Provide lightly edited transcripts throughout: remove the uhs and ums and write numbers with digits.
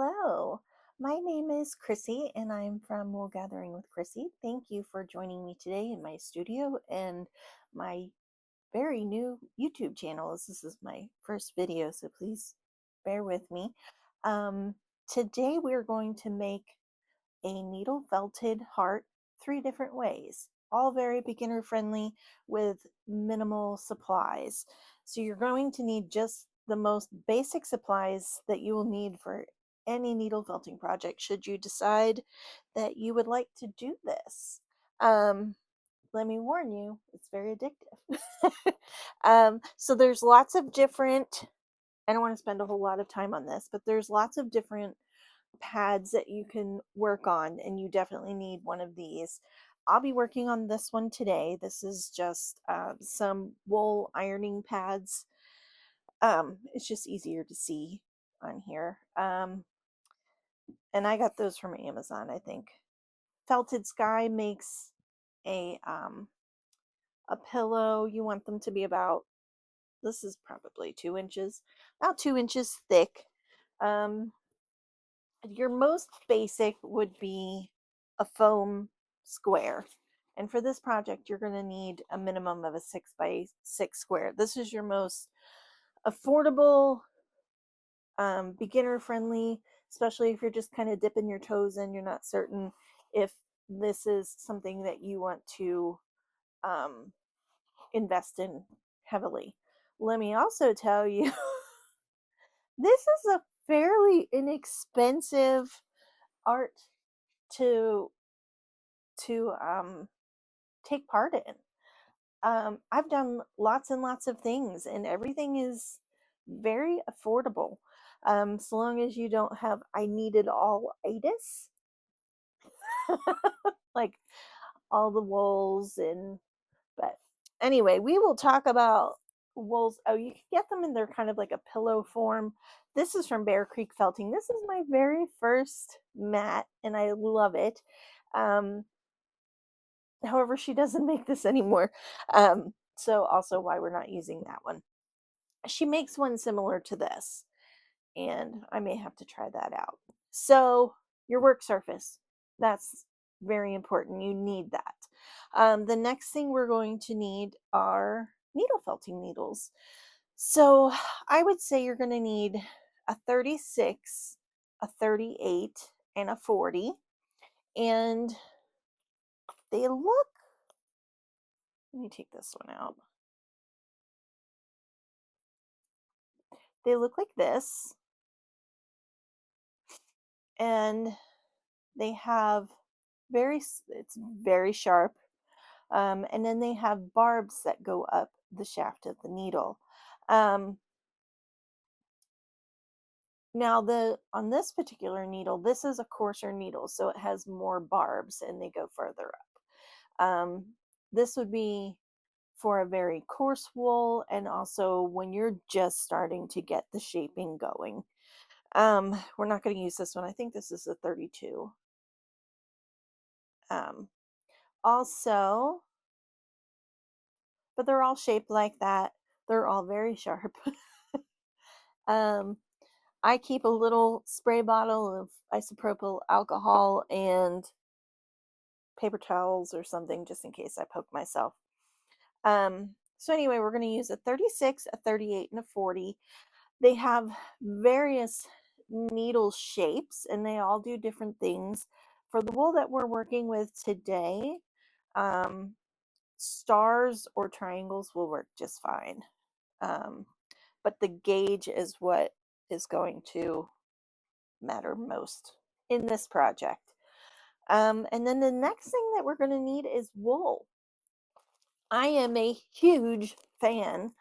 Hello, my name is Crissy and I'm from Woolgathering with Crissy. Thank you for joining me today in my studio and my very new YouTube channel. This is my first video, so please bear with me. Today we're going to make a needle felted heart 3 different ways, all very beginner friendly with minimal supplies. So you're going to need just the most basic supplies that you will need for any needle felting project should you decide that you would like to do this. Let me warn you, it's very addictive. So there's lots of different, I don't want to spend a whole lot of time on this, but there's lots of different pads that you can work on, and you definitely need one of these. I'll be working on this one today. This is just some wool ironing pads. It's just easier to see on here. And I got those from Amazon, I think. Felted Sky makes a pillow. You want them to be about, this is probably 2 inches, about 2 inches thick. Your most basic would be a foam square. And for this project, you're going to need a minimum of a 6x6 square. This is your most affordable, beginner friendly, especially if you're just kind of dipping your toes in. You're not certain if this is something that you want to invest in heavily. Let me also tell you, this is a fairly inexpensive art to take part in. I've done lots and lots of things, and everything is very affordable. So long as you don't have I need it all itis, like all the wools and but anyway, we will talk about wools. Oh, you can get them in their kind of like a pillow form. This is from Bear Creek Felting. This is my very first mat, and I love it. However, she doesn't make this anymore. So also why we're not using that one. She makes one similar to this, and I may have to try that out. So your work surface, that's very important. You need that. The next thing we're going to need are needle felting needles. So I would say you're going to need a 36, a 38, and a 40. And they look, let me take this one out. They look like this, and they have it's very sharp, and then they have barbs that go up the shaft of the needle. Now on this particular needle, this is a coarser needle, so it has more barbs and they go further up. This would be for a very coarse wool, and also when you're just starting to get the shaping going. We're not going to use this one. I think this is a 32. Also, but they're all shaped like that. They're all very sharp. I keep a little spray bottle of isopropyl alcohol and paper towels or something just in case I poke myself. So anyway, we're going to use a 36, a 38, and a 40. They have various needle shapes, and they all do different things. For the wool that we're working with today, stars or triangles will work just fine. But the gauge is what is going to matter most in this project. And then the next thing that we're going to need is wool. I am a huge fan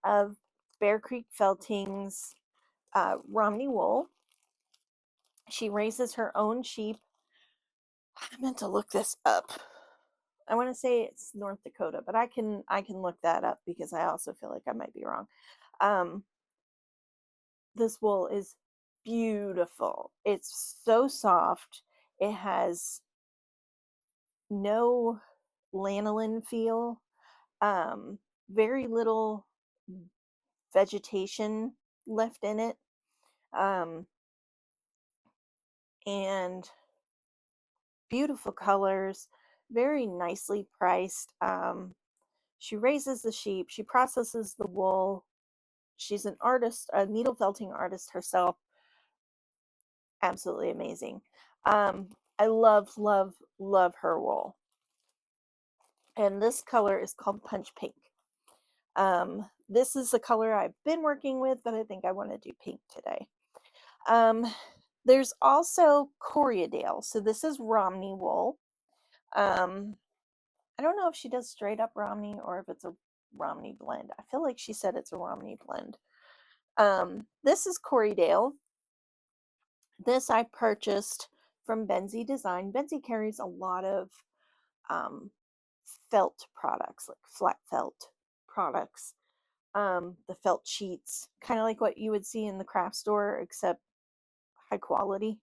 of Bear Creek Felting's Romney wool. She raises her own sheep. I meant to look this up. I want to say it's North Dakota, but I can look that up because I also feel like I might be wrong. This wool is beautiful. It's so soft. It has no lanolin feel. Very little vegetation left in it. and beautiful colors, very nicely priced. She raises the sheep, she processes the wool. She's an artist, a needle felting artist herself. Absolutely amazing. I love, love, love her wool. And this color is called Punch Pink. This is the color I've been working with, but I think I want to do pink today. Um, there's also Coriadale. So this is Romney wool. I don't know if she does straight up Romney or if it's a Romney blend. I feel like she said it's a Romney blend. This is Coriadale. This I purchased from Benzie Design. Benzie carries a lot of um, felt products, like flat felt products. The felt sheets, kind of like what you would see in the craft store, except high quality.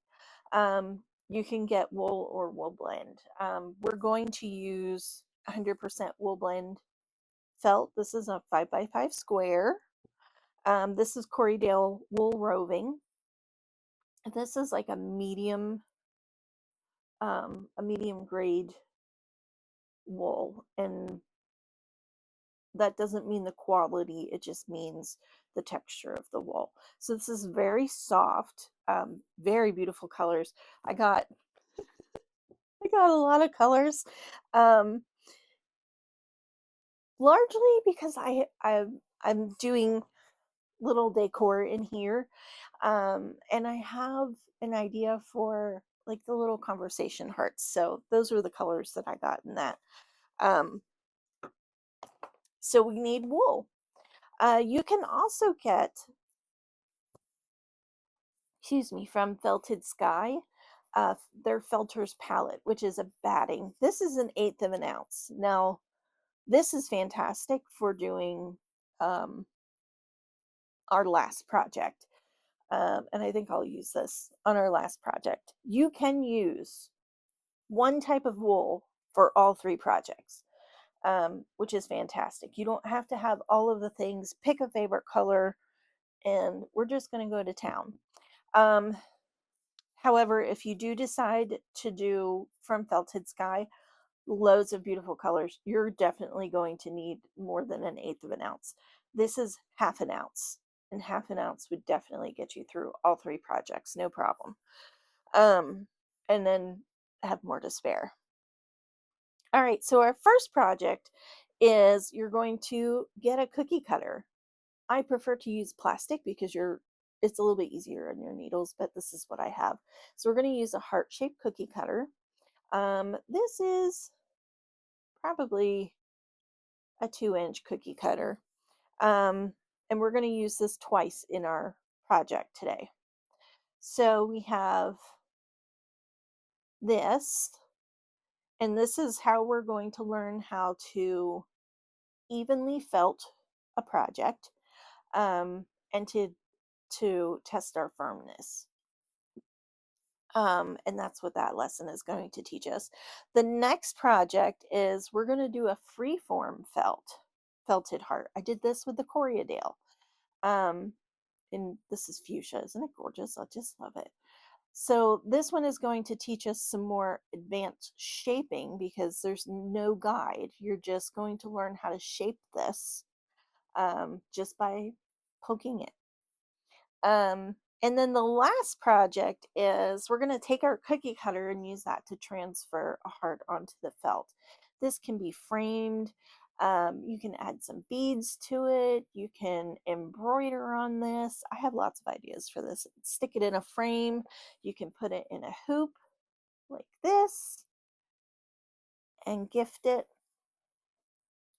You can get wool or wool blend. We're going to use 100% wool blend felt. This is a 5x5 square. This is Corriedale wool roving. This is like a medium grade wool, and that doesn't mean the quality, it just means the texture of the wool. So this is very soft, very beautiful colors. I got a lot of colors, um, largely because I'm doing little decor in here, and I have an idea for like the little conversation hearts. So those were the colors that I got in that. Um, so we need wool. You can also get, excuse me, from Felted Sky, their Felter's palette, which is a batting. This is 1/8 of an ounce. Now, this is fantastic for doing our last project. And I think I'll use this on our last project. You can use one type of wool for all 3 projects, which is fantastic. You don't have to have all of the things. Pick a favorite color, and we're just going to go to town. Um, However, if you do decide to do from Felted Sky, loads of beautiful colors, you're definitely going to need more than 1/8 of an ounce. This is 1/2 an ounce, and 1/2 an ounce would definitely get you through all 3 projects, no problem. And then have more to spare. All right, so our first project is you're going to get a cookie cutter. I prefer to use plastic because it's a little bit easier on your needles, but this is what I have. So we're going to use a heart-shaped cookie cutter. This is probably a 2-inch cookie cutter. And we're going to use this twice in our project today. So we have this, and this is how we're going to learn how to evenly felt a project, and to test our firmness. And that's what that lesson is going to teach us. The next project is we're going to do a freeform felted heart. I did this with the Coriadale. And this is fuchsia. Isn't it gorgeous? I just love it. So this one is going to teach us some more advanced shaping because there's no guide. You're just going to learn how to shape this, just by poking it. And then the last project is we're going to take our cookie cutter and use that to transfer a heart onto the felt. This can be framed. You can add some beads to it. You can embroider on this. I have lots of ideas for this. Stick it in a frame. You can put it in a hoop like this and gift it.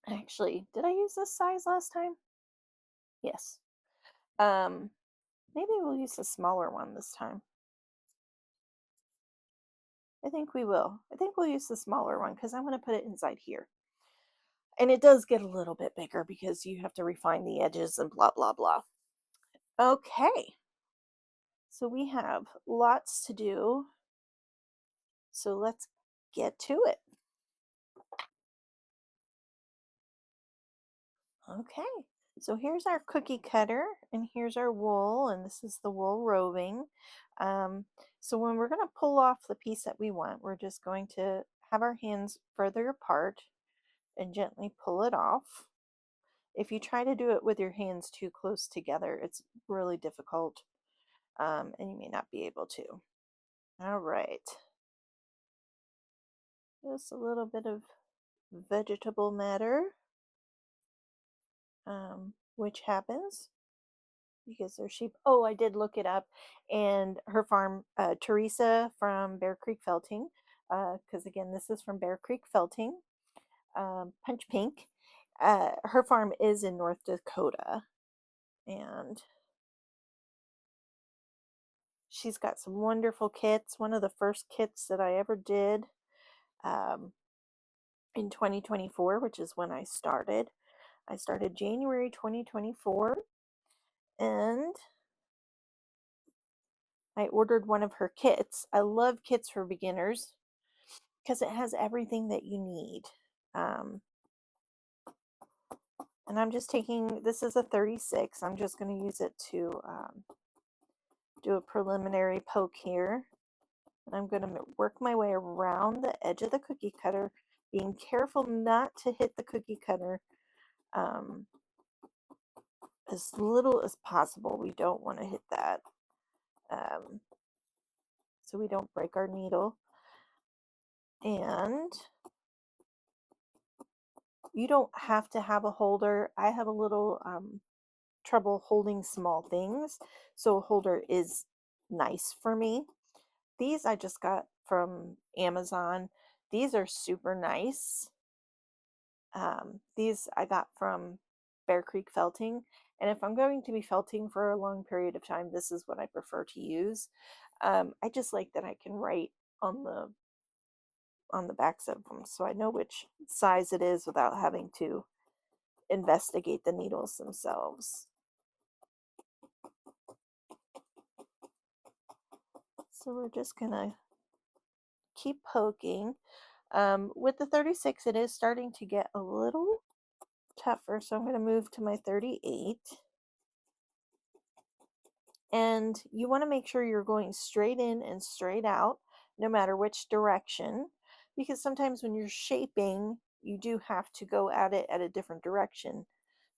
Actually, did I use this size last time? Yes. Maybe we'll use a smaller one this time. I think we will. I think we'll use the smaller one because I want to put it inside here. And it does get a little bit bigger because you have to refine the edges and blah, blah, blah. Okay. So we have lots to do. So let's get to it. Okay. So here's our cookie cutter, and here's our wool, and this is the wool roving. Um, so when we're going to pull off the piece that we want, we're just going to have our hands further apart and gently pull it off. If you try to do it with your hands too close together, it's really difficult, and you may not be able to. All right. Just a little bit of vegetable matter, which happens because they're sheep. Oh, I did look it up, and her farm, Teresa from Bear Creek Felting, because again, this is from Bear Creek Felting, Punch Pink. Her farm is in North Dakota, and she's got some wonderful kits. One of the first kits that I ever did um, in 2024, which is when I started. I started January 2024, and I ordered one of her kits. I love kits for beginners because it has everything that you need. Um, and I'm just taking, this is a 36. I'm just going to use it to do a preliminary poke here. And I'm going to work my way around the edge of the cookie cutter, being careful not to hit the cookie cutter um, as little as possible. We don't want to hit that so we don't break our needle. And you don't have to have a holder. I have a little trouble holding small things, so a holder is nice for me. These I just got from Amazon. These are super nice. These I got from Bear Creek Felting, and if I'm going to be felting for a long period of time, this is what I prefer to use. I just like that I can write on the backs of them, so I know which size it is without having to investigate the needles themselves. So we're just gonna keep poking. With the 36, it is starting to get a little tougher, so I'm going to move to my 38. And you want to make sure you're going straight in and straight out, no matter which direction, because sometimes when you're shaping, you do have to go at it at a different direction.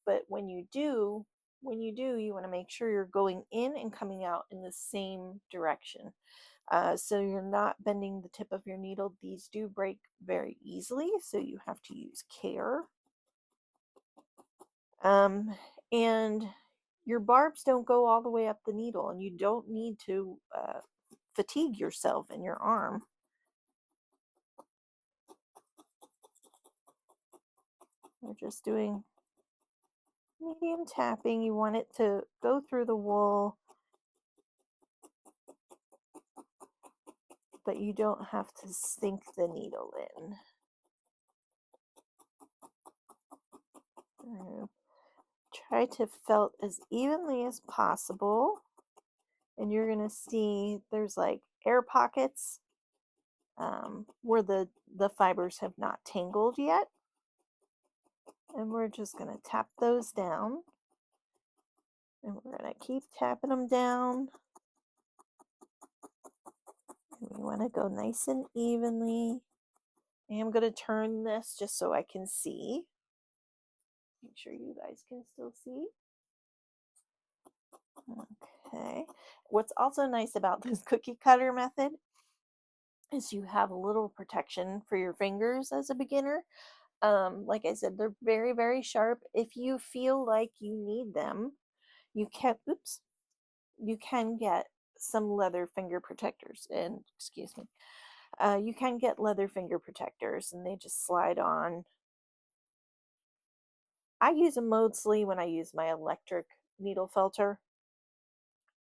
But when you do, you want to make sure you're going in and coming out in the same direction. So you're not bending the tip of your needle. These do break very easily, so you have to use care. And your barbs don't go all the way up the needle, and you don't need to fatigue yourself in your arm. We're just doing medium tapping. You want it to go through the wool, but you don't have to sink the needle in. Try to felt as evenly as possible, and you're going to see there's like air pockets where the fibers have not tangled yet, and we're just going to tap those down, and we're going to keep tapping them down, and we want to go nice and evenly. And I'm going to turn this just so I can see, make sure you guys can still see. Okay, what's also nice about this cookie cutter method is you have a little protection for your fingers as a beginner. Like I said, they're very, very sharp. If you feel like you need them, you can get some leather finger protectors. And excuse me, you can get leather finger protectors, and they just slide on. I use them mostly when I use my electric needle felter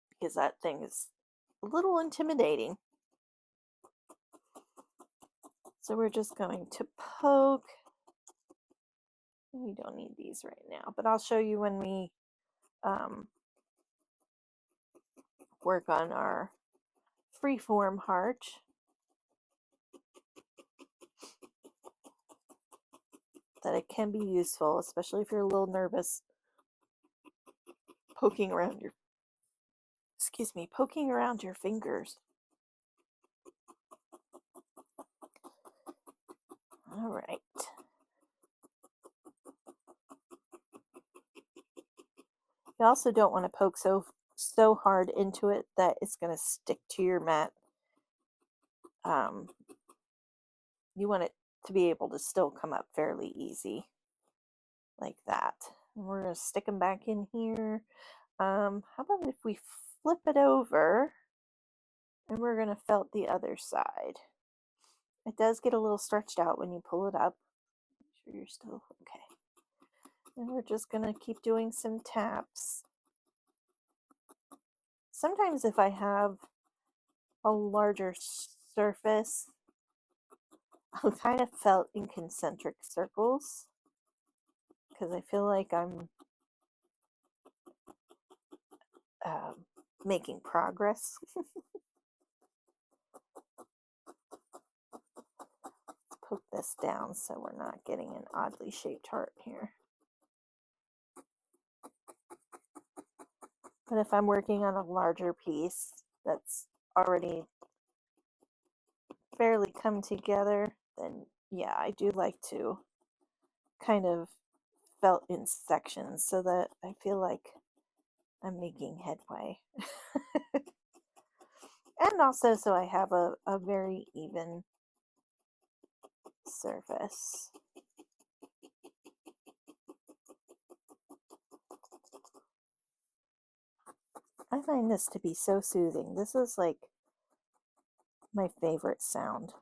because that thing is a little intimidating. So we're just going to poke. We don't need these right now, but I'll show you when we work on our freeform heart. That it can be useful, especially if you're a little nervous poking around your, excuse me, poking around your fingers. All right. You also don't want to poke so hard into it that it's going to stick to your mat. You want it to be able to still come up fairly easy, like that. And we're going to stick them back in here. How about if we flip it over and we're going to felt the other side. It does get a little stretched out when you pull it up. Make sure you're still okay. And we're just going to keep doing some taps. Sometimes if I have a larger surface, I'll kind of felt in concentric circles because I feel like I'm making progress. Poke this down so we're not getting an oddly shaped heart here. But if I'm working on a larger piece that's already fairly come together, then yeah, I do like to kind of felt in sections so that I feel like I'm making headway. And also so I have a very even surface. I find this to be so soothing. This is like my favorite sound.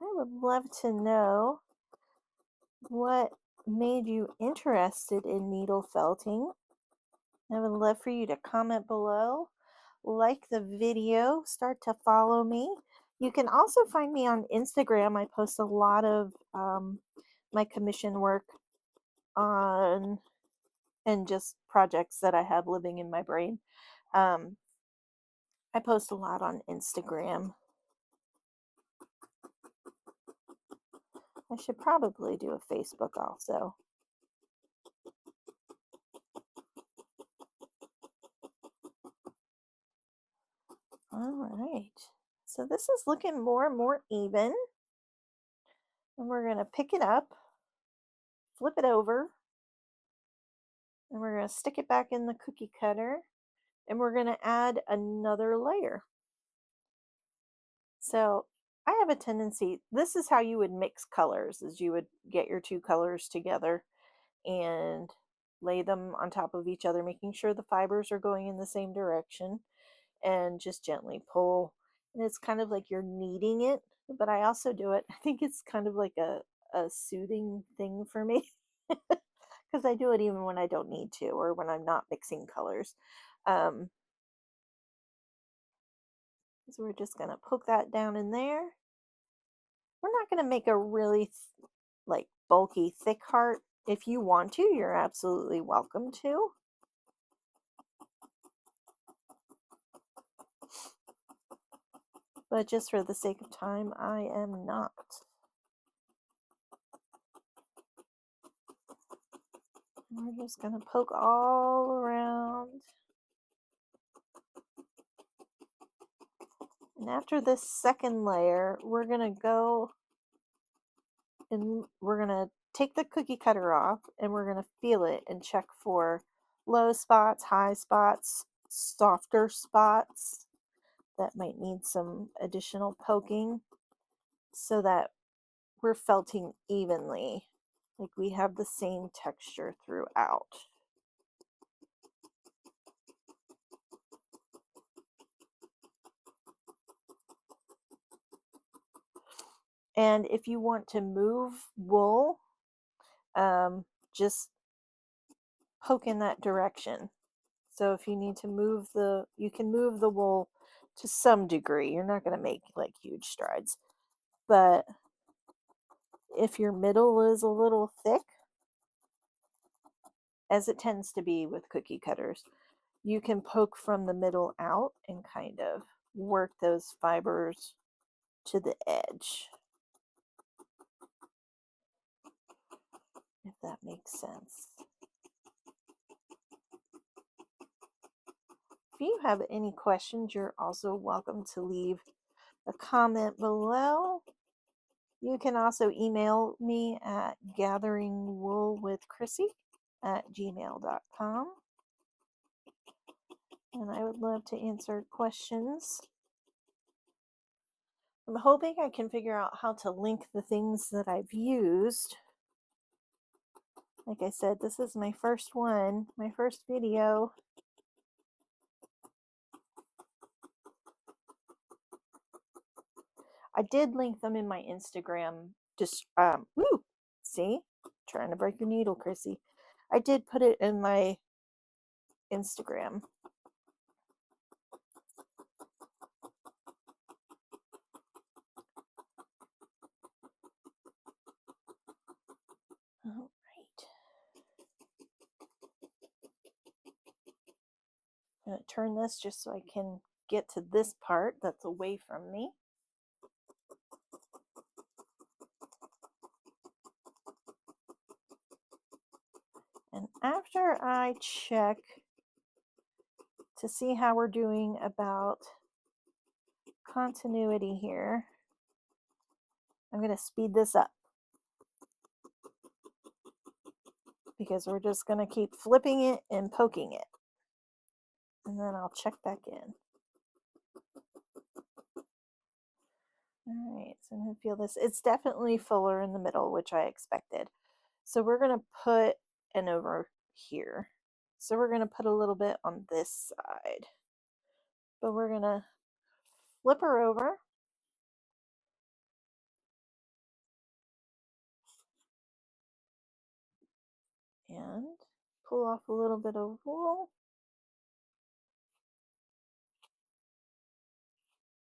I would love to know what made you interested in needle felting. I would love for you to comment below, like the video, start to follow me. You can also find me on Instagram. I post a lot of my commission work on and just projects that I have living in my brain. I post a lot on Instagram. I should probably do a Facebook also. All right, so this is looking more and more even. And we're going to pick it up, flip it over, and we're going to stick it back in the cookie cutter, and we're going to add another layer. So I have a tendency, this is how you would mix colors, is you would get your two colors together and lay them on top of each other, making sure the fibers are going in the same direction, and just gently pull. And it's kind of like you're kneading it, but I also do it, I think it's kind of like a soothing thing for me because I do it even when I don't need to or when I'm not mixing colors. So we're just going to poke that down in there. We're not going to make a really like bulky thick heart. If you want to, you're absolutely welcome to. But just for the sake of time, I am not. We're just going to poke all around. And after this second layer, we're going to go and we're going to take the cookie cutter off and we're going to feel it and check for low spots, high spots, softer spots that might need some additional poking so that we're felting evenly, like we have the same texture throughout. And if you want to move wool, just poke in that direction. So if you need to move you can move the wool to some degree. You're not going to make like huge strides. But if your middle is a little thick, as it tends to be with cookie cutters, you can poke from the middle out and kind of work those fibers to the edge. that makes sense. If you have any questions, you're also welcome to leave a comment below. You can also email me at gatheringwoolwithcrissy@gmail.com. And I would love to answer questions. I'm hoping I can figure out how to link the things that I've used. Like I said, this is my first one, my first video. I did link them in my Instagram. Just woo, see, trying to break your needle, Crissy. I did put it in my Instagram. All right. I'm going to turn this just so I can get to this part that's away from me. And after I check to see how we're doing about continuity here, I'm going to speed this up because we're just going to keep flipping it and poking it. And then I'll check back in. All right, so I'm going to feel this. It's definitely fuller in the middle, which I expected. So we're going to put an over here. So we're going to put a little bit on this side. But we're going to flip her over. And pull off a little bit of wool.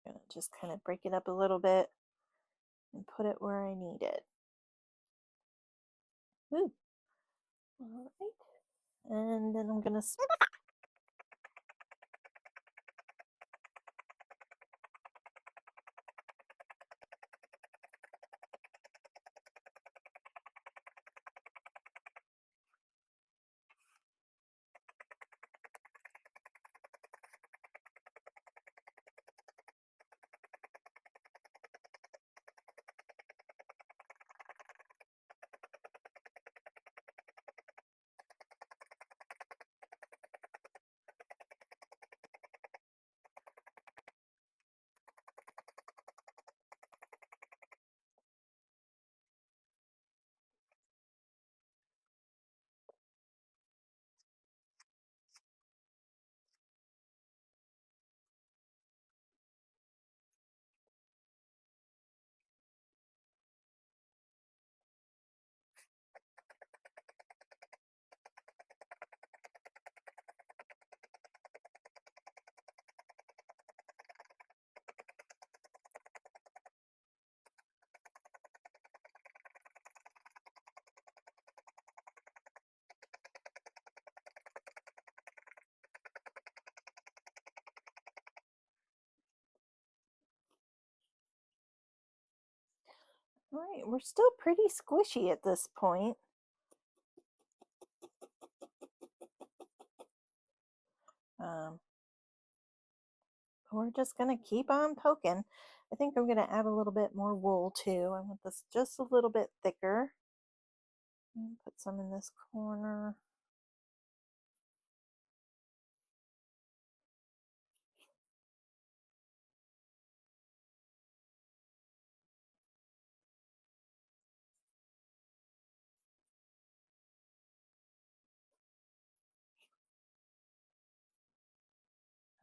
I'm going to just kind of break it up a little bit and put it where I need it. Ooh. All right. And then I'm going to all right, we're still pretty squishy at this point. We're just going to keep on poking. I think I'm going to add a little bit more wool too. I want this just a little bit thicker. Put some in this corner.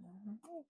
All right.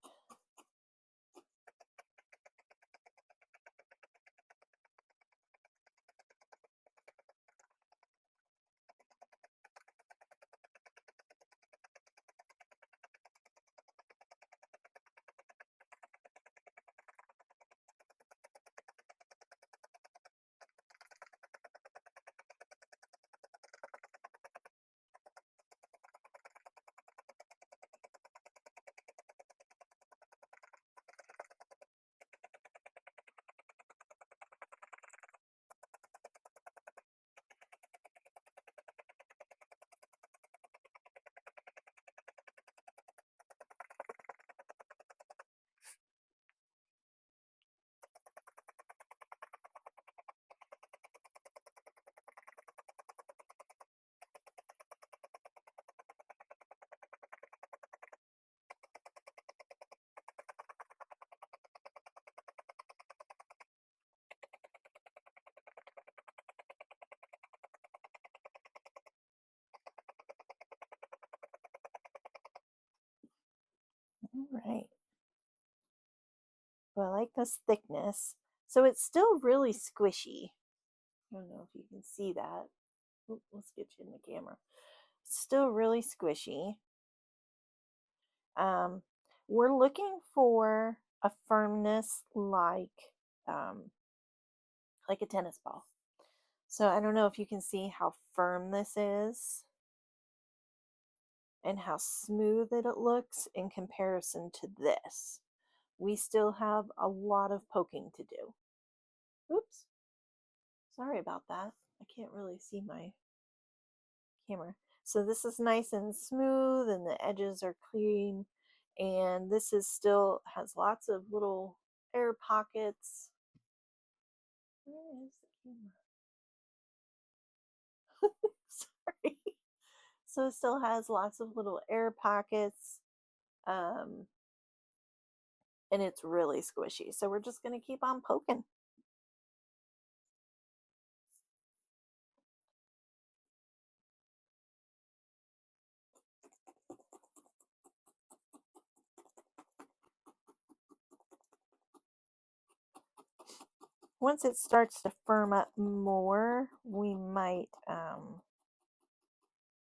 All right. Well, I like this thickness. So it's still really squishy. I don't know if you can see that. Oop, let's get you in the camera. Still really squishy. Um, we're looking for a firmness like a tennis ball. So I don't know if you can see how firm this is and how smooth it looks in comparison to this. We still have a lot of poking to do. Oops, sorry about that. I can't really see my camera. So this is nice and smooth and the edges are clean, and this is still has lots of little air pockets. Where is the camera? Sorry. So it still has lots of little air pockets, um, and it's really squishy. So we're just going to keep on poking. Once it starts to firm up more, we might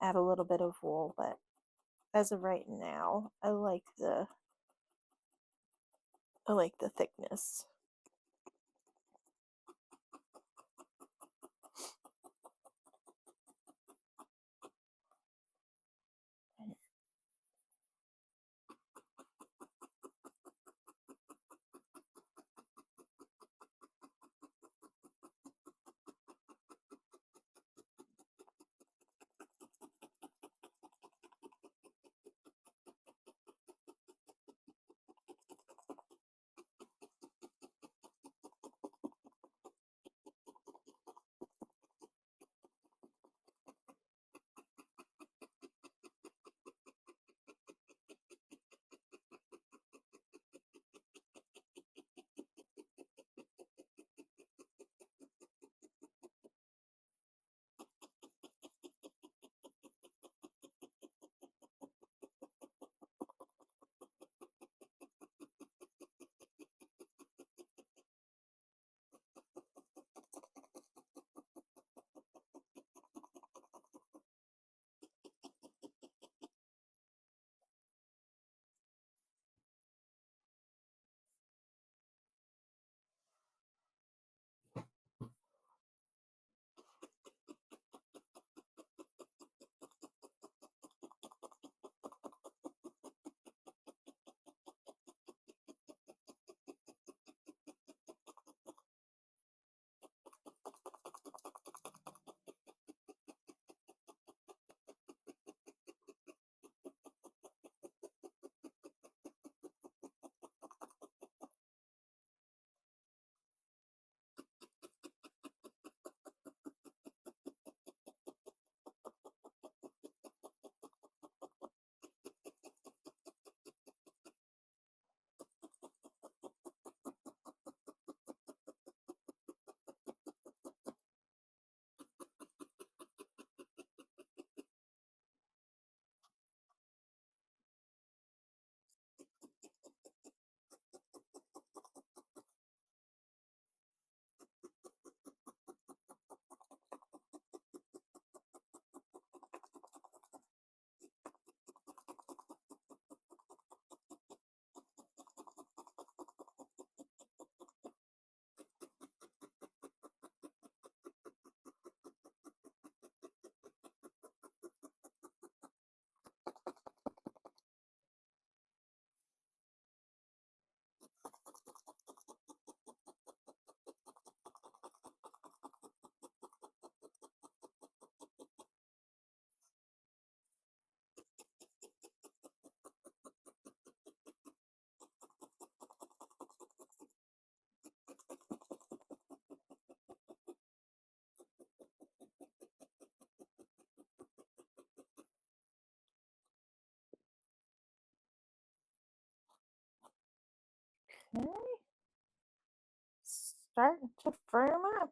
add a little bit of wool, but as of right now, I like the thickness. Okay, starting to firm up.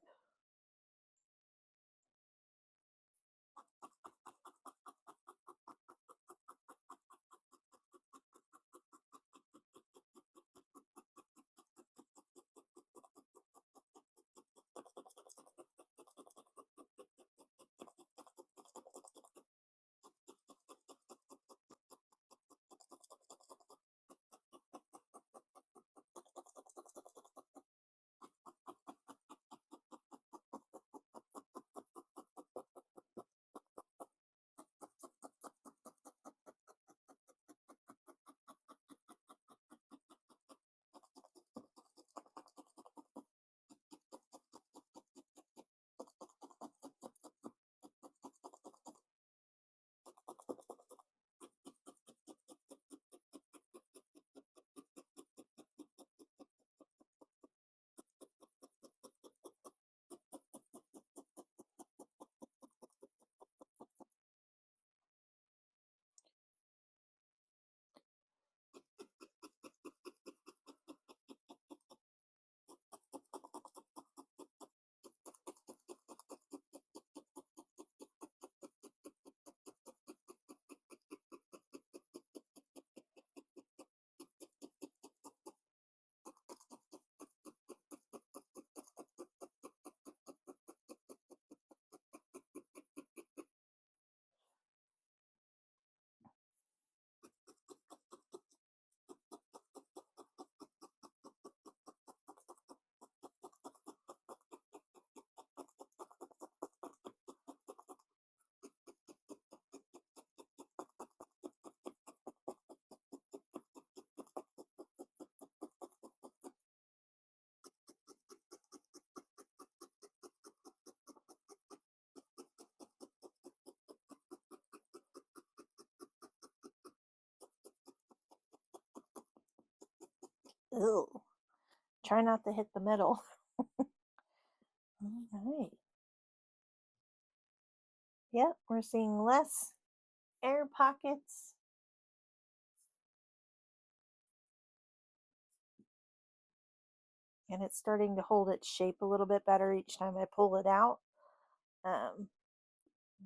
Ew. Try not to hit the metal. All right. Yep, we're seeing less air pockets. And it's starting to hold its shape a little bit better each time I pull it out. I'm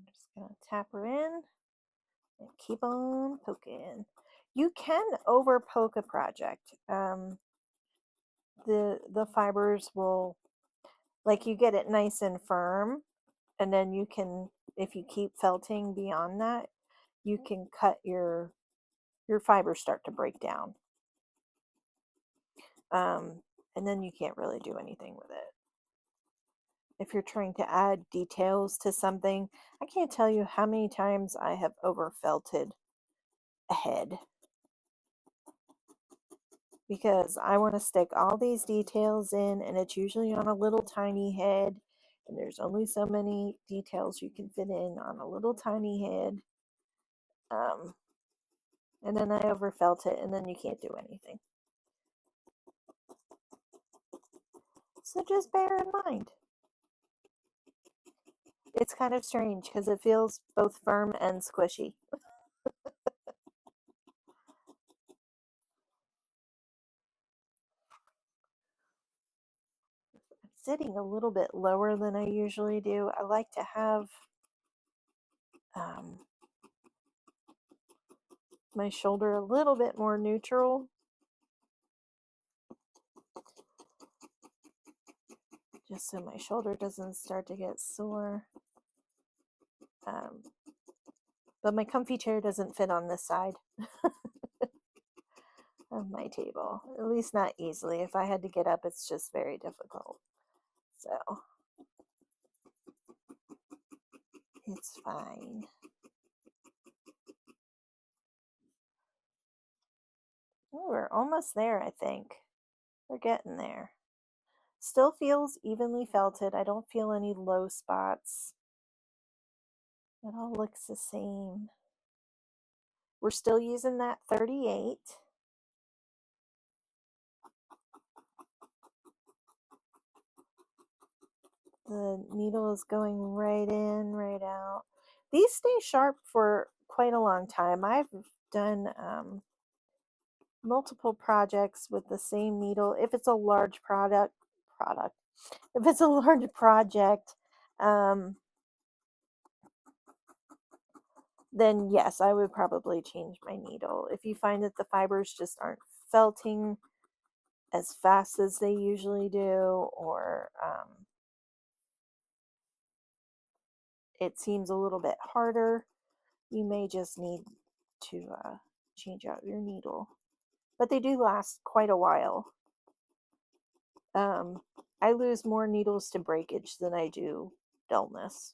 just going to tap her in and keep on poking. You can over poke a project. The fibers will, like, you get it nice and firm, and then you can, if you keep felting beyond that, you can cut your fibers start to break down. And then you can't really do anything with it. If you're trying to add details to something, I can't tell you how many times I have over felted a head because I want to stick all these details in, and it's usually on a little tiny head, and there's only so many details you can fit in on a little tiny head. And then I over felt it, and then you can't do anything. So just bear in mind. It's kind of strange because it feels both firm and squishy. I'm sitting a little bit lower than I usually do. I like to have my shoulder a little bit more neutral. Just so my shoulder doesn't start to get sore. But my comfy chair doesn't fit on this side of my table, at least not easily. If I had to get up, it's just very difficult. So it's fine. Oh, we're almost there, I think. We're getting there. Still feels evenly felted. I don't feel any low spots. It all looks the same. We're still using that 38. The needle is going right in, right out. These stay sharp for quite a long time. I've done multiple projects with the same needle. If it's a large if it's a large project, then yes, I would probably change my needle. If you find that the fibers just aren't felting as fast as they usually do, or it seems a little bit harder, you may just need to change out your needle. But they do last quite a while. I lose more needles to breakage than I do dullness.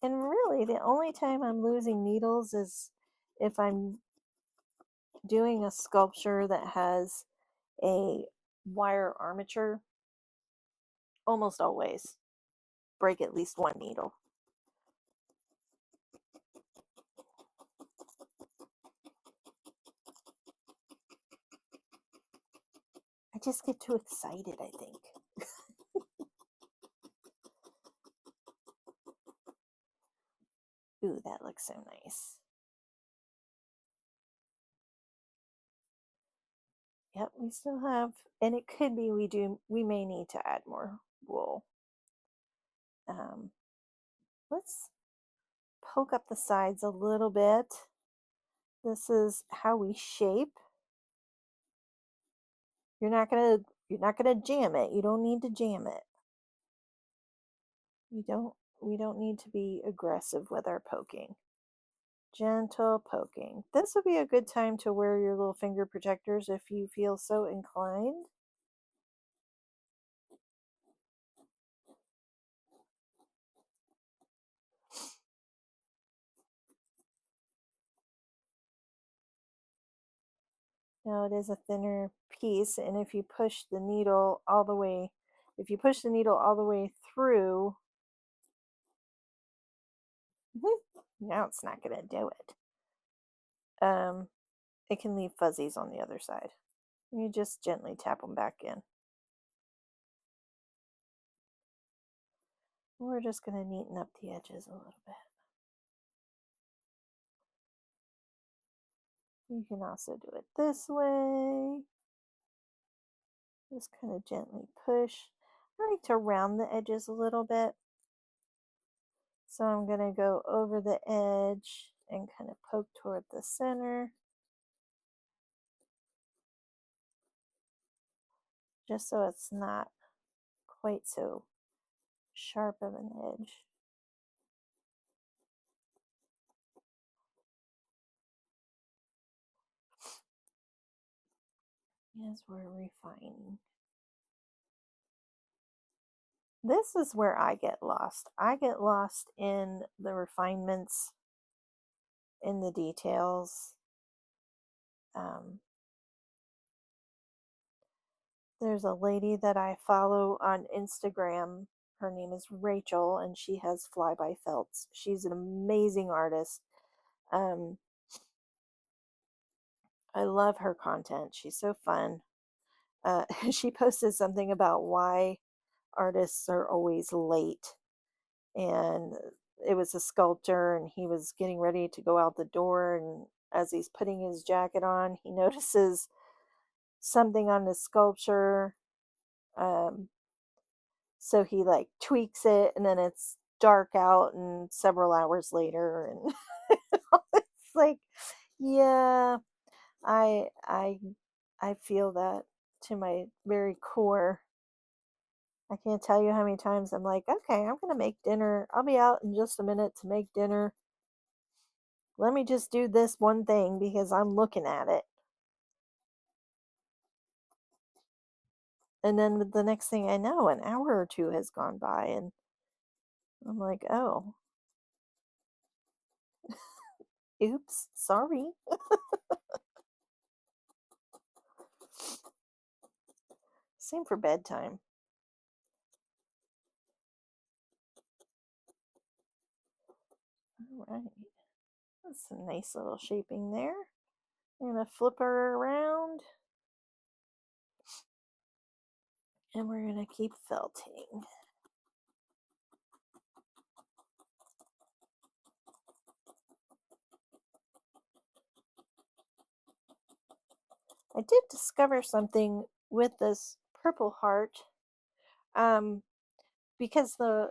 And really, the only time I'm losing needles is if I'm doing a sculpture that has a wire armature. Almost always break at least one needle. I just get too excited, I think. Ooh, that looks so nice. Yep, we still have, and it could be we may need to add more wool. Let's poke up the sides a little bit. This is how we shape. You're not gonna jam it. You don't need to jam it. We don't need to be aggressive with our poking. Gentle poking. This would be a good time to wear your little finger protectors if you feel so inclined. Now it is a thinner piece, and if you push the needle all the way If you push the needle all the way through, now it's not going to do it. It can leave fuzzies on the other side. You just gently tap them back in. We're just going to neaten up the edges a little bit. You can also do it this way. Just kind of gently push. I like to round the edges a little bit. So I'm going to go over the edge and kind of poke toward the center. Just so it's not quite so sharp of an edge. As we're refining. This is where I get lost. I get lost in the refinements, in the details. There's a lady that I follow on Instagram. Her name is Rachel, and she has fly-by felts. She's an amazing artist. I love her content. She's so fun. She posted something about why artists are always late, and it was a sculptor, and he was getting ready to go out the door, and as he's putting his jacket on, he notices something on the sculpture. So he like tweaks it, and then it's dark out and several hours later, and it's like, yeah, I I I feel that to my very core. I can't tell you how many times I'm like, okay, I'm gonna make dinner. I'll be out in just a minute to make dinner. Let me just do this one thing because I'm looking at it. And then the next thing I know, an hour or two has gone by, and I'm like, oh, oops, sorry. Same for bedtime. All right. That's some nice little shaping there. I'm going to flip her around. And we're going to keep felting. I did discover something with this purple heart. Because the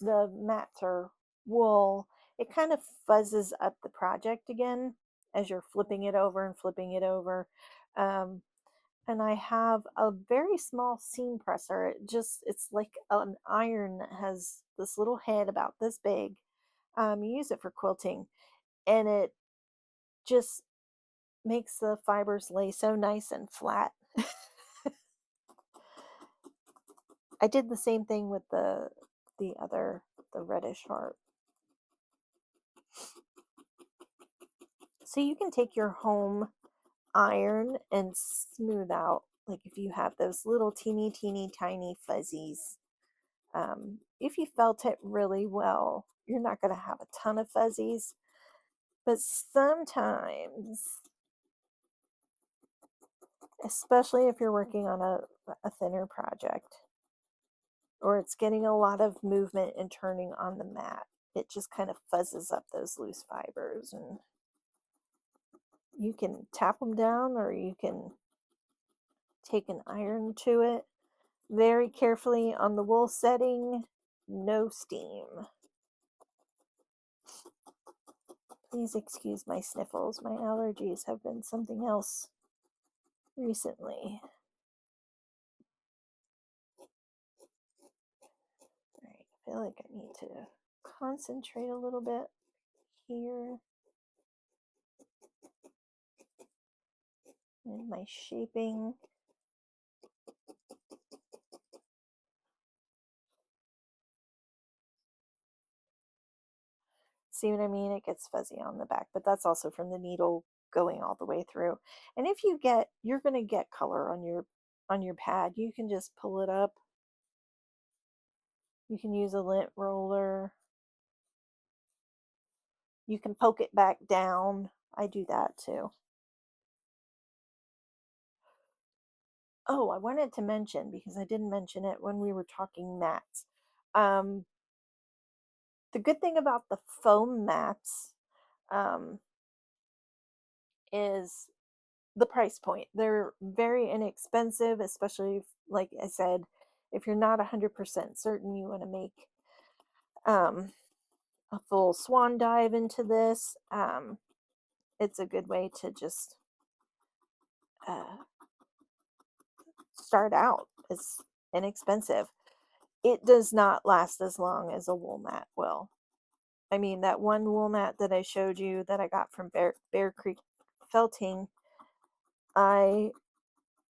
mats are wool, it kind of fuzzes up the project again as you're flipping it over and flipping it over. And I have a very small seam presser. It's like an iron that has this little head about this big. You use it for quilting, and it just makes the fibers lay so nice and flat. I did the same thing with the reddish heart. So you can take your home iron and smooth out, like if you have those little teeny tiny fuzzies. If you felt it really well, you're not going to have a ton of fuzzies, but sometimes, especially if you're working on a thinner project, or it's getting a lot of movement and turning on the mat, it just kind of fuzzes up those loose fibers, and you can tap them down, or you can take an iron to it very carefully on the wool setting, no steam. Please excuse my sniffles. My allergies have been something else recently. All right, I feel like I need to concentrate a little bit here in my shaping. See what I mean? It gets fuzzy on the back, but that's also from the needle going all the way through. And if you're going to get color on your pad, you can just pull it up You can use a lint roller. You can poke it back down. I do that too. Oh, I wanted to mention, because I didn't mention it when we were talking mats. Um, the good thing about the foam mats um, is the price point. They're very inexpensive, especially if, like I said, if you're not 100% certain you want to make um, a full swan dive into this. It's a good way to just uh, start out. It's inexpensive. It does not last as long as a wool mat will. I mean, that one wool mat that I showed you that I got from Bear Creek Felting, I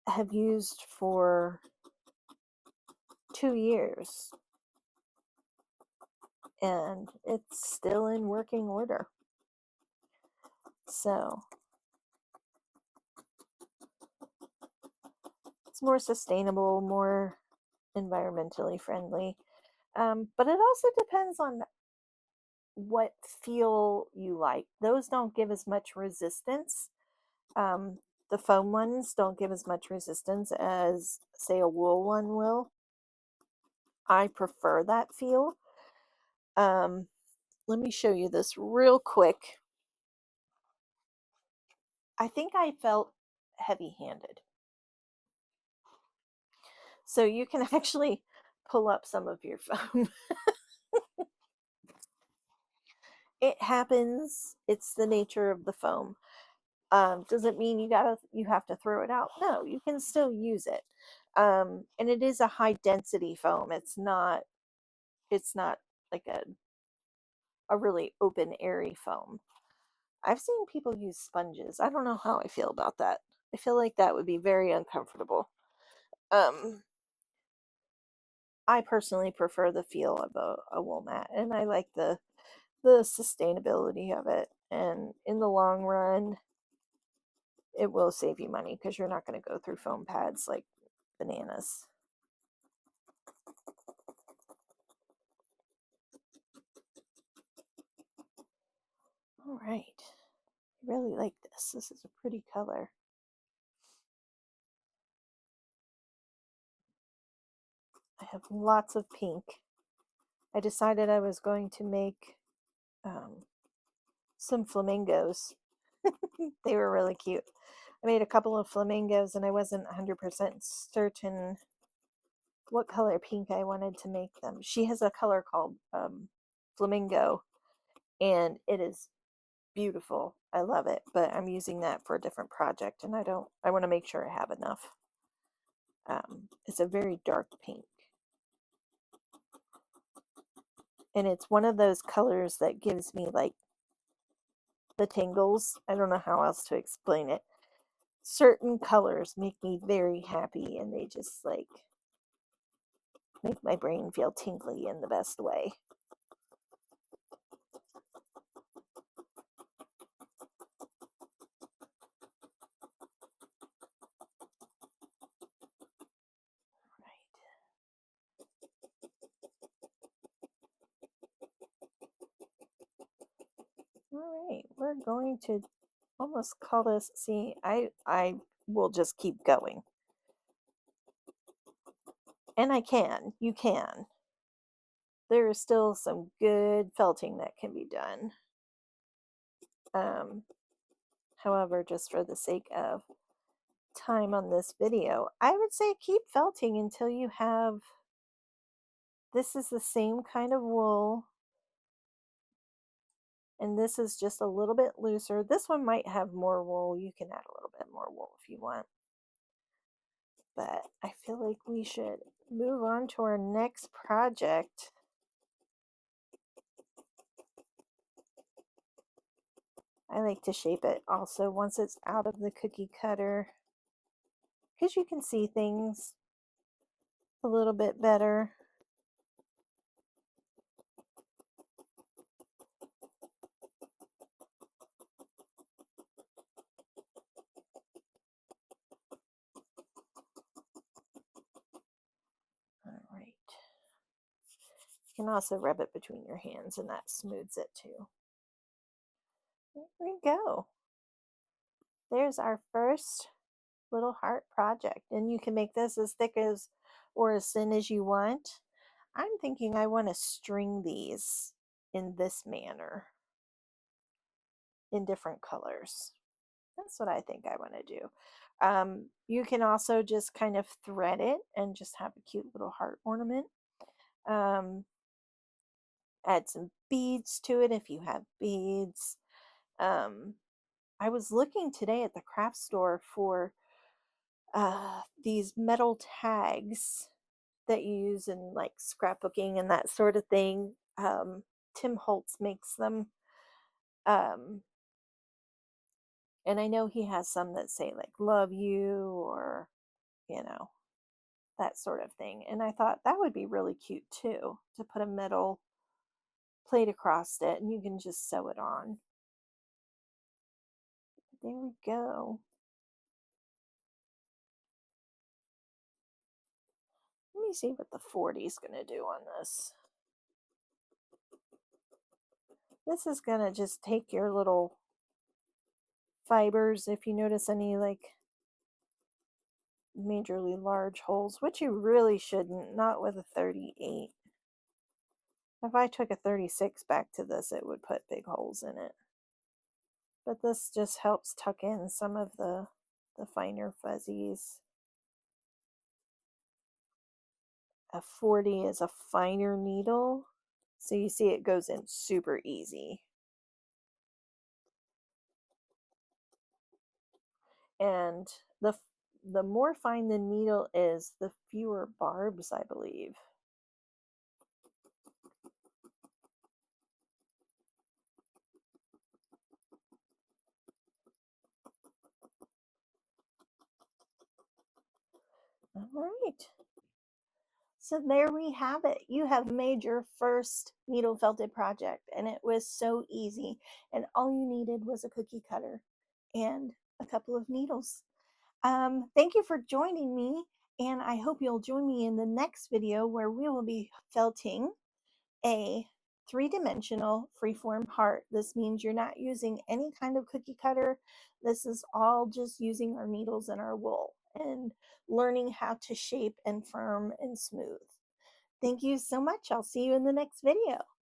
have used for 2 years, and it's still in working order. So it's more sustainable, more environmentally friendly. But it also depends on what feel you like. Those don't give as much resistance. Um, the foam ones don't give as much resistance as, say, a wool one will. I prefer that feel. Let me show you this real quick. I think I felt heavy-handed. So you can actually pull up some of your foam. It happens. It's the nature of the foam. Does it mean you have to throw it out? No, you can still use it. And it is a high density foam. It's not like a really open airy foam. I've seen people use sponges. I don't know how I feel about that. I feel like that would be very uncomfortable. Um, I personally prefer the feel of a wool mat, and I like the sustainability of it. And in the long run, it will save you money because you're not going to go through foam pads like bananas. All right. I really like this. This is a pretty color. I have lots of pink. I decided I was going to make some flamingos. They were really cute. I made a couple of flamingos and I wasn't 100% certain what color pink I wanted to make them. She has a color called flamingo, and it is beautiful. I love it, but I'm using that for a different project, and I want to make sure I have enough. It's a very dark pink, and it's one of those colors that gives me like the tingles. I don't know how else to explain it. Certain colors make me very happy, and they just like make my brain feel tingly in the best way. All right, we're going to almost call this, see, I will just keep going. And you can. There is still some good felting that can be done. However, just for the sake of time on this video, I would say keep felting until you have, this is the same kind of wool, and this is just a little bit looser. This one might have more wool. You can add a little bit more wool if you want. But I feel like we should move on to our next project. I like to shape it also once it's out of the cookie cutter, because you can see things a little bit better. All right. You can also rub it between your hands and that smooths it too. There we go. There's our first little heart project. And you can make this as thick as or as thin as you want. I'm thinking I want to string these in this manner in different colors. That's what I think I want to do. You can also just kind of thread it and just have a cute little heart ornament. Um, add some beads to it if you have beads. Um, I was looking today at the craft store for these metal tags that you use in like scrapbooking and that sort of thing. Tim Holtz makes them. Um, and I know he has some that say like love you or, you know, that sort of thing. And I thought that would be really cute too, to put a metal plate across it and you can just sew it on. There we go. Let me see what the 40 is going to do on this. This is going to just take your little fibers, if you notice any like majorly large holes, which you really shouldn't, not with a 38. If I took a 36 back to this, it would put big holes in it. But this just helps tuck in some of the finer fuzzies. A 40 is a finer needle, so you see it goes in super easy. And the more fine the needle is, the fewer barbs, I believe. All right. So there we have it. You have made your first needle felted project, and it was so easy. And all you needed was a cookie cutter and a couple of needles. Thank you for joining me, and I hope you'll join me in the next video where we will be felting a three-dimensional freeform heart. This means you're not using any kind of cookie cutter. This is all just using our needles and our wool and learning how to shape and firm and smooth. Thank you so much. I'll see you in the next video.